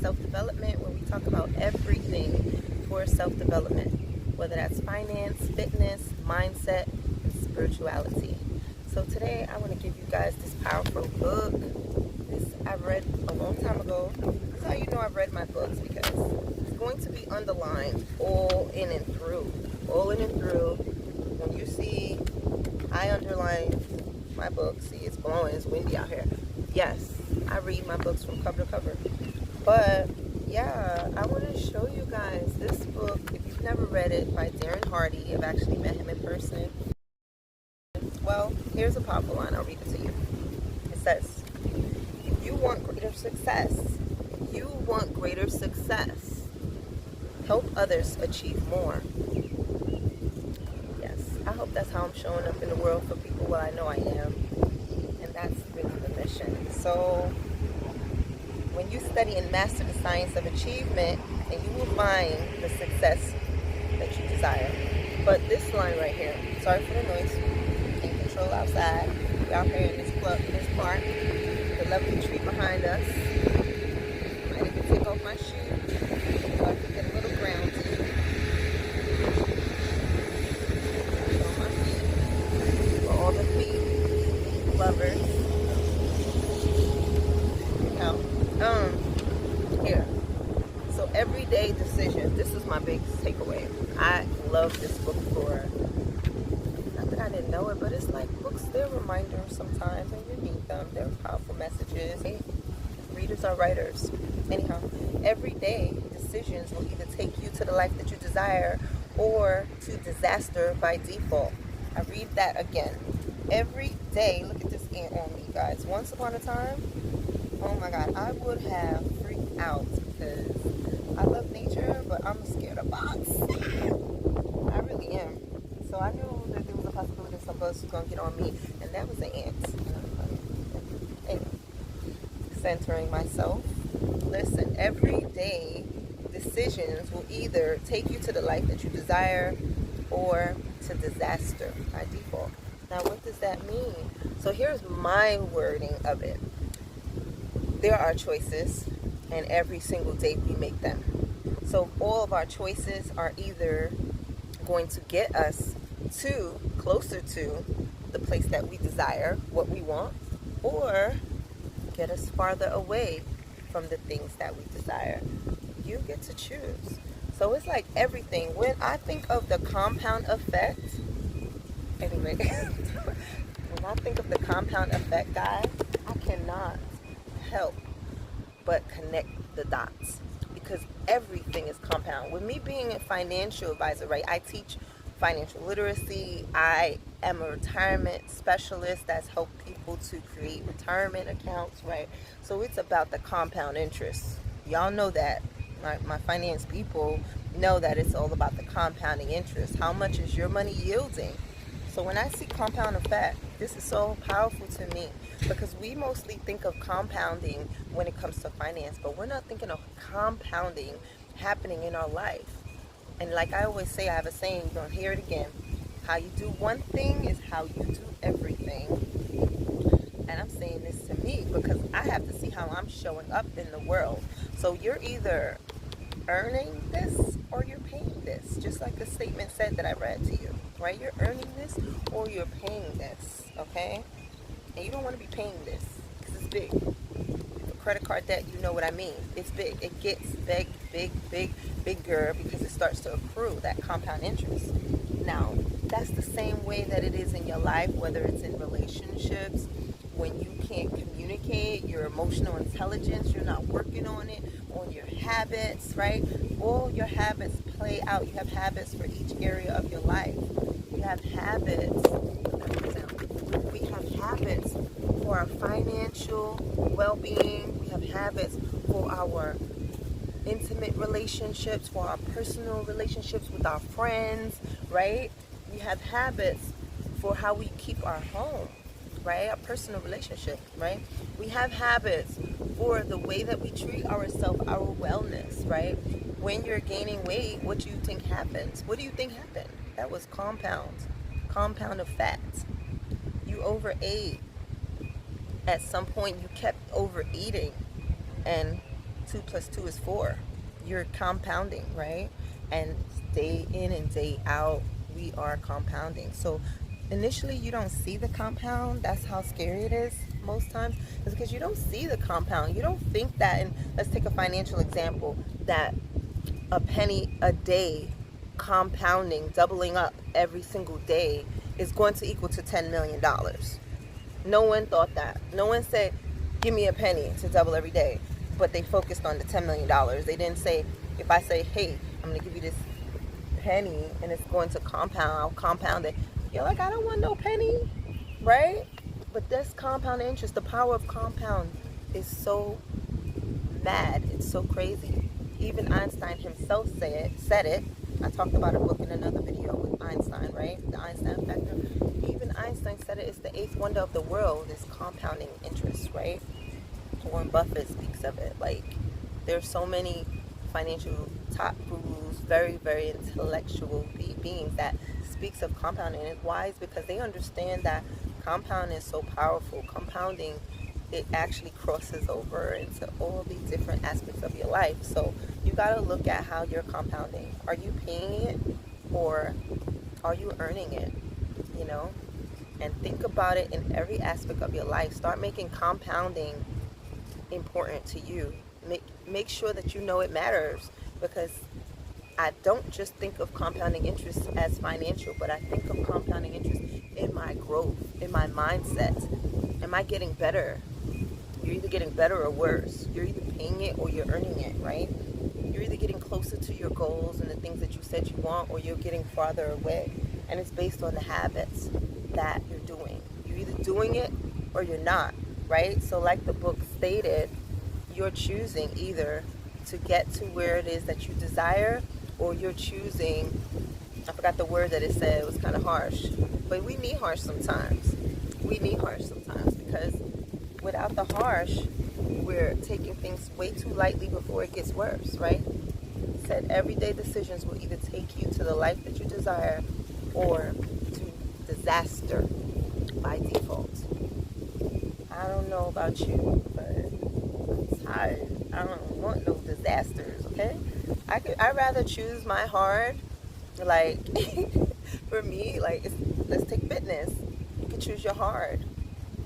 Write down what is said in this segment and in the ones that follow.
Self-Development, where we talk about everything for self-development, whether that's finance, fitness, mindset, and spirituality. So today I want to give you guys this powerful book. This I read a long time ago. This is how you know I've read my books, because it's going to be underlined all in and through. All in and through. When you see I underline my book, see it's blowing, it's windy out here. Yes, I read my books from cover to cover. But yeah, I want to show you guys this book. If you've never read it, by Darren Hardy. I've actually met him in person. Well, here's a powerful line. I'll read it to you. It says, if you want greater success, help others achieve more. Yes, I hope that's how I'm showing up in the world for people. Well, I know I am. And that's really the mission. So when you study and master the science of achievement, and you will find the success that you desire. But this line right here, sorry for the noise, can't control outside. We're out here in this club, in this park, the lovely tree behind us. I might even take off my shoes so I can get a little grounded. On my feet, for all the feet lovers. Here. So everyday decisions. This is my biggest takeaway. I love this book for, not that I didn't know it, but it's like books, they're reminders sometimes, and you need them. They're powerful messages. Hey, readers are writers. Anyhow, everyday decisions will either take you to the life that you desire or to disaster by default. I read that again. Every day, look at this ant on me, guys. Once upon a time, oh my God, I would have freaked out because I love nature, but I'm scared of bugs. I really am. So I knew that there was a possibility some bugs was going to get on me, and that was an ant. Anyway, centering myself. Listen, everyday decisions will either take you to the life that you desire or to disaster by default. Now, what does that mean? So here's my wording of it. There are choices, and every single day we make them. So all of our choices are either going to get us closer to the place that we desire, what we want, or get us farther away from the things that we desire. You get to choose. So it's like everything. When I think of the compound effect, anyway, when I think of the compound effect, guys, I cannot help but connect the dots, because everything is compound. With me being a financial advisor, right, I teach financial literacy. I am a retirement specialist that's helped people to create retirement accounts, right? So it's about the compound interest. Y'all know that. My finance people know that it's all about the compounding interest. How much is your money yielding? So when I see compound effect, this is so powerful to me, because we mostly think of compounding when it comes to finance, but we're not thinking of compounding happening in our life. And like I always say, I have a saying, you're going to hear it again. How you do one thing is how you do everything. And I'm saying this to me because I have to see how I'm showing up in the world. So you're either earning this or you're paying this, just like the statement said that I read to you, right? You're earning this or you're paying this, okay? And you don't want to be paying this because it's big. For credit card debt, you know what I mean. It's big. It gets bigger because it starts to accrue that compound interest. Now, that's the same way that it is in your life, whether it's in relationships, when you can't communicate, your emotional intelligence, you're not working on it, on your habits, right? All your habits play out. You have habits for each area of your life. You have habits. We have habits for our financial well-being. We have habits for our intimate relationships, for our personal relationships with our friends, right? We have habits for how we keep our home, right? Our personal relationship, right? We have habits for the way that we treat ourselves, our wellness, right? When you're gaining weight, what do you think happens? What do you think happened? That was compound effect. You overate. At some point, you kept overeating, and 2 plus 2 is 4. You're compounding, right? And day in and day out, we are compounding. So initially you don't see the compound. That's how scary it is most times. It's because you don't see the compound. You don't think that, and let's take a financial example, that a penny a day compounding, doubling up every single day is going to equal to $10 million. No one thought that. No one said, give me a penny to double every day. But they focused on the $10 million. They didn't say, if I say, hey, I'm going to give you this penny and it's going to compound, I'll compound it. You're like, I don't want no penny, right? But this compound interest, the power of compound is so mad. It's so crazy. Even Einstein himself said it. I talked about a book in another video with Einstein, right? The Einstein factor. Even Einstein said it. It's the eighth wonder of the world, is compounding interest, right? Warren Buffett speaks of it. Like, there's so many financial top gurus, very, very intellectual beings that speaks of compounding. And why? Is because they understand that compounding is so powerful. Compounding, it actually crosses over into all these different aspects of your life. So you got to look at how you're compounding. Are you paying it, or are you earning it? You know, and think about it in every aspect of your life. Start making compounding important to you. Make sure that you know it matters, because I don't just think of compounding interest as financial, but I think of compounding interest in my growth, in my mindset. Am I getting better? You're either getting better or worse. You're either paying it or you're earning it, right? You're either getting closer to your goals and the things that you said you want, or you're getting farther away. And it's based on the habits that you're doing. You're either doing it or you're not, right? So like the book stated, you're choosing either to get to where it is that you desire, or you're choosing, I forgot the word that it said, it was kind of harsh, but we need harsh sometimes. We need harsh sometimes, because without the harsh, we're taking things way too lightly before it gets worse, right? It said everyday decisions will either take you to the life that you desire or to disaster by default. I don't know about you, but I'm tired. I don't want no disasters, okay? I'd rather choose my hard. Like, for me, like, let's take fitness. You can choose your hard.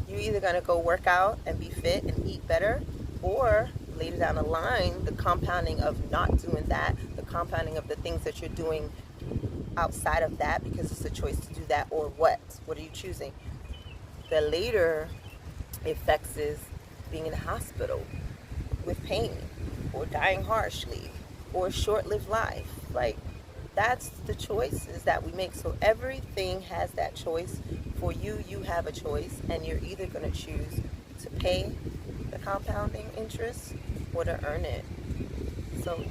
You're either going to go work out and be fit and eat better, or later down the line, the compounding of not doing that, the compounding of the things that you're doing outside of that, because it's a choice to do that, or what? What are you choosing? The later effects is being in the hospital with pain, or dying harshly, or a short-lived life. Like, that's the choices that we make. So everything has that choice. For you, you have a choice, and you're either going to choose to pay the compounding interest or to earn it. So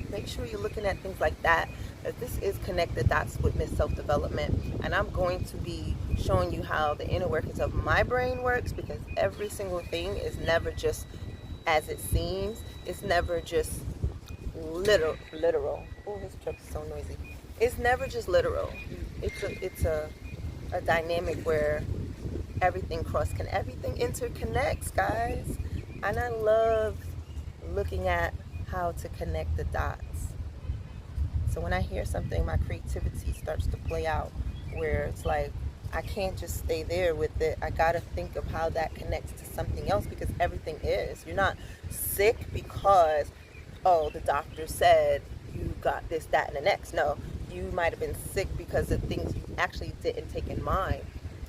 make sure you're looking at things like that. That this is Connect the Dots with Miss Self-Development, and I'm going to be showing you how the inner workings of my brain works, because every single thing is never just as it seems. It's never just literal. Oh, this truck is so noisy. It's never just literal. It's a dynamic where everything everything interconnects, guys. And I love looking at how to connect the dots. So when I hear something, my creativity starts to play out, where it's like, I can't just stay there with it. I gotta think of how that connects to something else, because everything is. You're not sick because, oh, the doctor said you got this, that, and the next. No, you might have been sick because of things you actually didn't take in mind,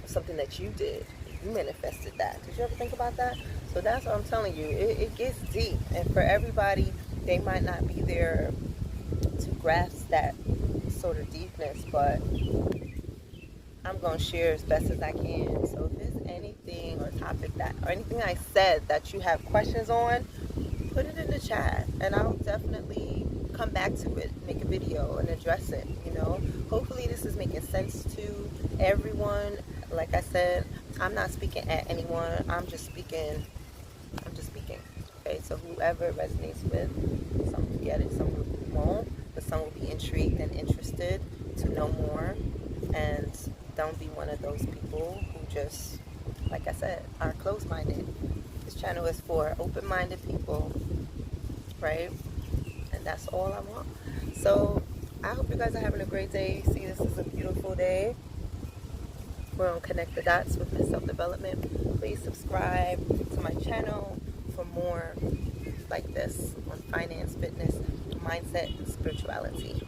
something that you did. You manifested that. Did you ever think about that? So that's what I'm telling you. It gets deep, and for everybody, they might not be there to grasp that sort of deepness, but I'm going to share as best as I can. So if there's anything or topic or anything I said that you have questions on, put it in the chat, and I'll definitely come back to it, make a video and address it. You know, hopefully this is making sense to everyone. Like I said, I'm not speaking at anyone. I'm just speaking. Okay, so whoever resonates with, some will get it, some won't, but some will be intrigued and interested to know more. And don't be one of those people who just, like I said, are closed-minded. This channel is for open-minded people right? And that's all I want. So I hope you guys are having a great day. See, this is a beautiful day. We're on Connect the Dots with Miss Self Development. Please subscribe to my channel for more like this on finance, fitness, mindset, and spirituality.